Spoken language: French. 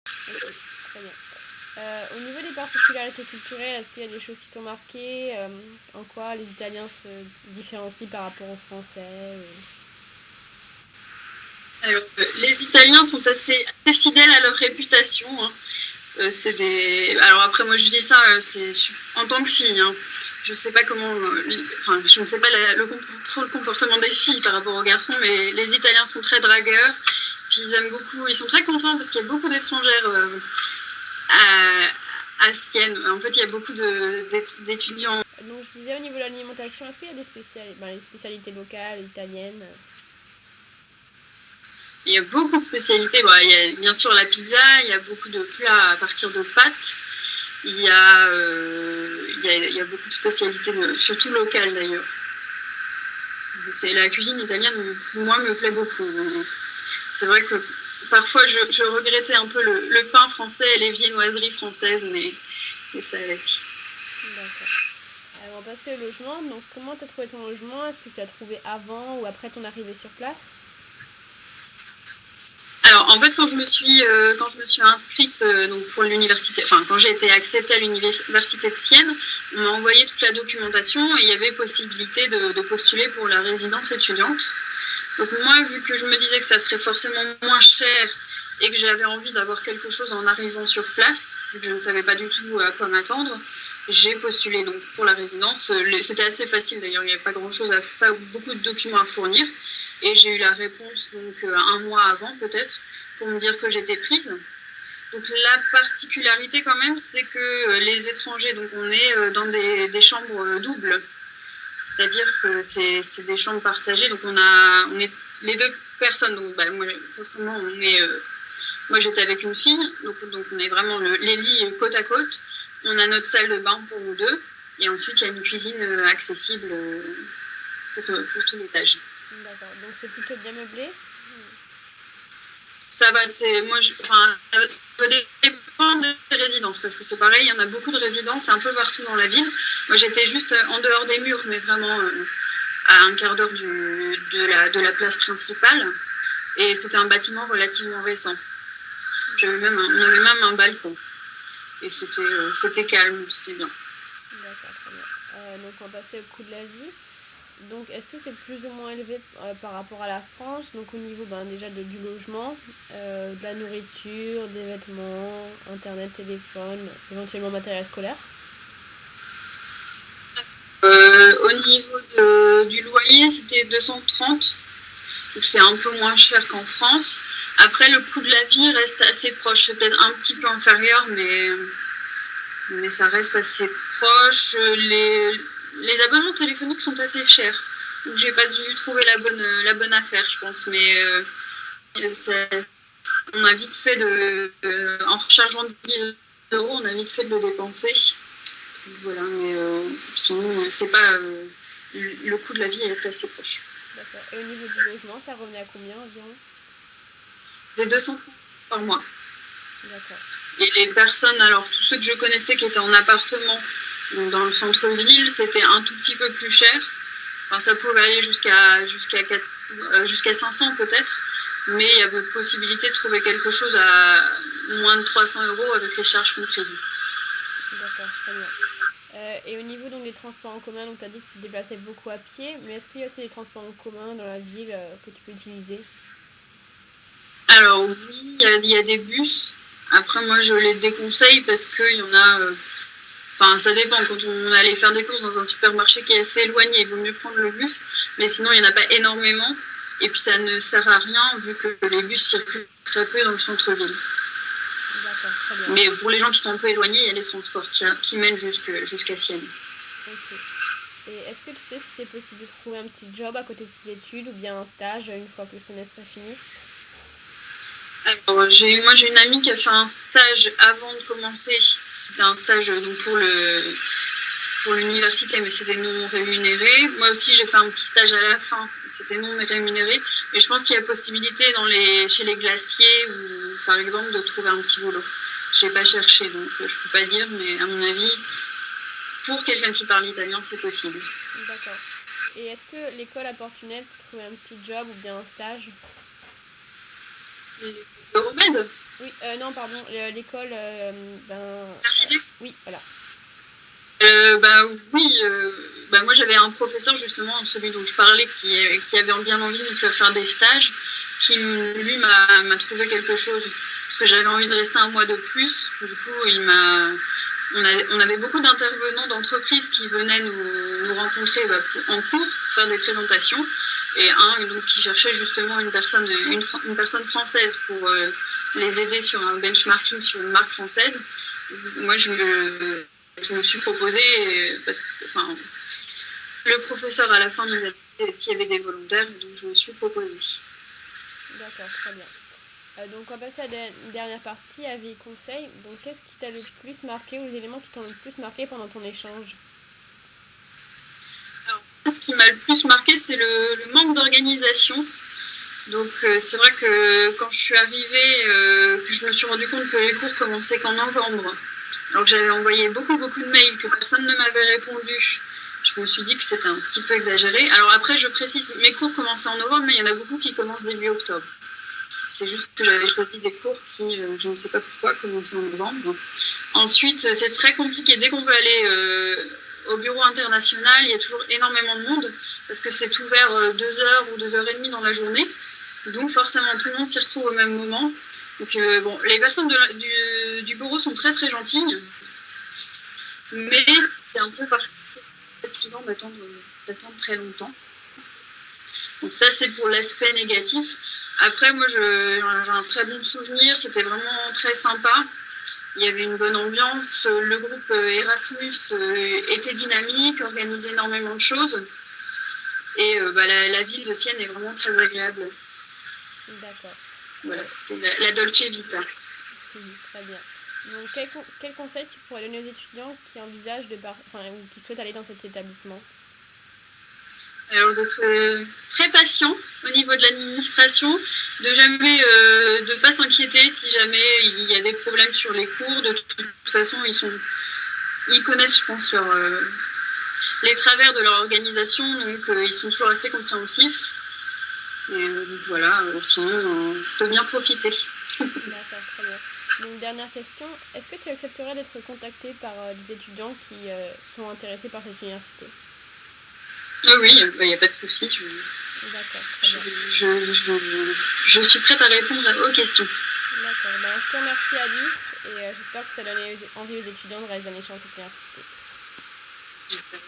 Ok, très bien. Au niveau des particularités culturelles, est-ce qu'il y a des choses qui t'ont marqué? En quoi les Italiens se différencient par rapport aux Français? Alors, les Italiens sont assez fidèles à leur réputation, hein. Alors après, moi je dis ça, en tant que fille, hein. Je sais pas enfin, je ne sais pas trop le comportement des filles par rapport aux garçons, mais les Italiens sont très dragueurs. Puis ils aiment beaucoup, ils sont très contents parce qu'il y a beaucoup d'étrangères à Sienne. En fait, il y a beaucoup d'étudiants. Donc je disais au niveau de l'alimentation, est-ce qu'il y a des spécialités locales, italiennes? Il y a beaucoup de spécialités. Bon, il y a bien sûr la pizza, il y a beaucoup de plats à partir de pâtes. Il y a beaucoup de spécialités, surtout locales d'ailleurs. La cuisine italienne, moi, me plaît beaucoup. C'est vrai que parfois, je regrettais un peu le pain français et les viennoiseries françaises, mais ça allait. D'accord. On va passer au logement. Donc comment tu as trouvé ton logement? Est-ce que tu l'as trouvé avant ou après ton arrivée sur place? Alors, en fait, quand je me suis inscrite donc pour l'université, enfin, quand j'ai été acceptée à l'université de Sienne, on m'a envoyé toute la documentation et il y avait possibilité de postuler pour la résidence étudiante. Donc moi, vu que je me disais que ça serait forcément moins cher et que j'avais envie d'avoir quelque chose en arrivant sur place, vu que je ne savais pas du tout à quoi m'attendre, j'ai postulé donc pour la résidence. C'était assez facile d'ailleurs, il n'y avait pas beaucoup de documents à fournir. Et j'ai eu la réponse donc un mois avant peut-être pour me dire que j'étais prise. Donc la particularité quand même, c'est que les étrangers, donc on est dans des chambres doubles. C'est-à-dire que c'est des chambres partagées. Donc on est les deux personnes. Donc moi, forcément, moi j'étais avec une fille. Donc on est vraiment les lits côte à côte. On a notre salle de bain pour nous deux. Et ensuite, il y a une cuisine accessible pour tout l'étage. D'accord. Donc c'est plutôt bien meublé? Ça va, enfin, ça dépend des résidences, parce que c'est pareil, il y en a beaucoup de résidences un peu partout dans la ville. Moi, j'étais juste en dehors des murs, mais vraiment à un quart d'heure de la place principale. Et c'était un bâtiment relativement récent. On avait même un balcon. Et c'était calme, c'était bien. D'accord, très bien. Donc on va passer au coût de la vie. Donc est-ce que c'est plus ou moins élevé par rapport à la France? Donc au niveau déjà du logement, de la nourriture, des vêtements, internet, téléphone, éventuellement matériel scolaire? Au niveau du loyer, c'était 230. Donc c'est un peu moins cher qu'en France. Après, le coût de la vie reste assez proche. C'est peut-être un petit peu inférieur, mais ça reste assez proche. Les abonnements téléphoniques sont assez chers. Donc j'ai pas dû trouver la bonne affaire, je pense. Mais on a vite fait en rechargeant 10 euros, on a vite fait de le dépenser. Voilà, mais sinon, c'est pas. Le coût de la vie est assez proche. D'accord. Et au niveau du logement, ça revenait à combien environ? C'était 230 par mois. D'accord. Et les personnes, alors tous ceux que je connaissais qui étaient en appartement dans le centre-ville, c'était un tout petit peu plus cher. Enfin, ça pouvait aller jusqu'à 500 peut-être, mais il y avait possibilité de trouver quelque chose à moins de 300 euros avec les charges comprises. D'accord, très bien. Et au niveau des transports en commun, donc tu as dit que tu te déplaçais beaucoup à pied, mais est-ce qu'il y a aussi des transports en commun dans la ville que tu peux utiliser? Alors oui, il y a des bus. Après, moi, je les déconseille parce qu'il y en a. Enfin, ça dépend. Quand on allait faire des courses dans un supermarché qui est assez éloigné, il vaut mieux prendre le bus. Mais sinon, il n'y en a pas énormément. Et puis, ça ne sert à rien vu que les bus circulent très peu dans le centre-ville. D'accord, très bien. Mais pour les gens qui sont un peu éloignés, il y a les transports qui mènent jusqu'à Sienne. Ok. Et est-ce que tu sais si c'est possible de trouver un petit job à côté de ses études ou bien un stage une fois que le semestre est fini? Alors, moi, j'ai une amie qui a fait un stage avant de commencer. C'était un stage donc pour l'université, mais c'était non rémunéré. Moi aussi, j'ai fait un petit stage à la fin, c'était non rémunéré. Mais je pense qu'il y a possibilité chez les glaciers ou par exemple de trouver un petit boulot. J'ai pas cherché, donc je peux pas dire, mais à mon avis, pour quelqu'un qui parle italien, c'est possible. D'accord. Et est-ce que l'école apporte une aide pour trouver un petit job ou bien un stage? Euromède. Oui, non, pardon, l'école, ben, Université. oui, voilà. Bah oui, bah moi j'avais un professeur justement, celui dont je parlais, qui avait bien envie de me faire des stages, qui lui m'a trouvé quelque chose parce que j'avais envie de rester un mois de plus. Du coup, on avait beaucoup d'intervenants d'entreprises qui venaient nous rencontrer en cours, faire des présentations, et un donc qui cherchait justement une personne française pour les aider sur un benchmarking sur une marque française. Moi, je me suis proposée parce que, enfin, le professeur à la fin nous a dit s'il y avait des volontaires, donc je me suis proposée. D'accord, très bien. Donc, on va passer à la dernière partie, avis et conseils. Donc, qu'est-ce qui t'a le plus marqué ou les éléments qui t'ont le plus marqué pendant ton échange? Alors, ce qui m'a le plus marqué, c'est le manque d'organisation. Donc, c'est vrai que quand je suis arrivée, que je me suis rendu compte que les cours commençaient qu'en novembre, alors que j'avais envoyé beaucoup, beaucoup de mails, que personne ne m'avait répondu. Je me suis dit que c'était un petit peu exagéré. Alors après, je précise, mes cours commençaient en novembre, mais il y en a beaucoup qui commencent début octobre. C'est juste que j'avais choisi des cours qui, je ne sais pas pourquoi, commençaient en novembre. Ensuite, c'est très compliqué. Dès qu'on veut aller au bureau international, il y a toujours énormément de monde, parce que c'est ouvert 2 heures ou 2 heures et demie dans la journée. Donc forcément, tout le monde s'y retrouve au même moment. Donc bon, les personnes du bureau sont très très gentilles, mais c'est un peu fatigant d'attendre très longtemps. Donc ça, c'est pour l'aspect négatif. Après, moi, j'ai un très bon souvenir. C'était vraiment très sympa. Il y avait une bonne ambiance. Le groupe Erasmus était dynamique, organisait énormément de choses. Et bah, la ville de Sienne est vraiment très agréable. D'accord. Voilà, c'était la Dolce Vita. Très bien. Donc, quel conseil tu pourrais donner aux étudiants qui envisagent ou qui souhaitent aller dans cet établissement? Alors d'être très patient au niveau de l'administration, de jamais de pas s'inquiéter si jamais il y a des problèmes sur les cours. De toute façon, ils connaissent, je pense, les travers de leur organisation, donc ils sont toujours assez compréhensifs. Et voilà, sinon, on peut bien profiter. D'accord, très bien. Donc, dernière question, est-ce que tu accepterais d'être contacté par des étudiants qui sont intéressés par cette université? Ah oui, il n'y a pas de souci. D'accord, très bien. Je suis prête à répondre aux questions. D'accord, ben, je te remercie Alice et j'espère que ça donne envie aux étudiants de réaliser un échange à cette université. J'espère.